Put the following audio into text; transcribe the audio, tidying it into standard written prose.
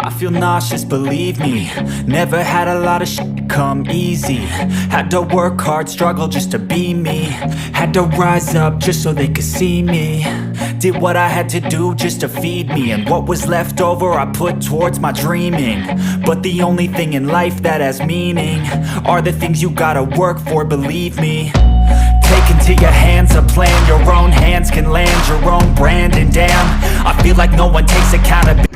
I feel nauseous, believe me. Never had a lot of shit come easy. Had to work hard, struggle just to be me. Had to rise up just so they could see me. Did what I had to do just to feed me. And what was left over I put towards my dreaming. But the only thing in life that has meaning are the things you gotta work for, believe me. Take into your hands a plan. Your own hands can land your own brand. And damn, I feel like no one takes accountability.